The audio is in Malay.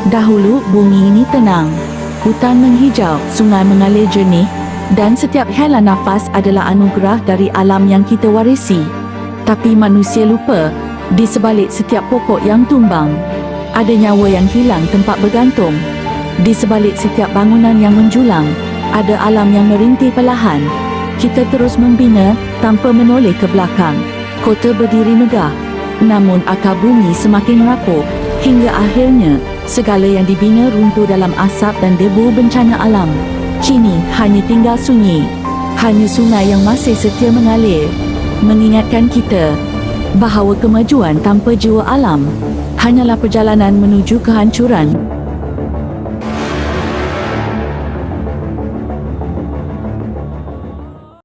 Dahulu bumi ini tenang, hutan menghijau, sungai mengalir jernih, dan setiap hela nafas adalah anugerah dari alam yang kita warisi. Tapi manusia lupa, di sebalik setiap pokok yang tumbang, ada nyawa yang hilang tempat bergantung. Di sebalik setiap bangunan yang menjulang, ada alam yang merintih perlahan. Kita terus membina tanpa menoleh ke belakang. Kota berdiri megah, namun akar bumi semakin rapuh, hingga akhirnya segala yang dibina runtuh dalam asap dan debu bencana alam. Kini hanya tinggal sunyi, hanya sungai yang masih setia mengalir, mengingatkan kita bahawa kemajuan tanpa jiwa alam hanyalah perjalanan menuju kehancuran.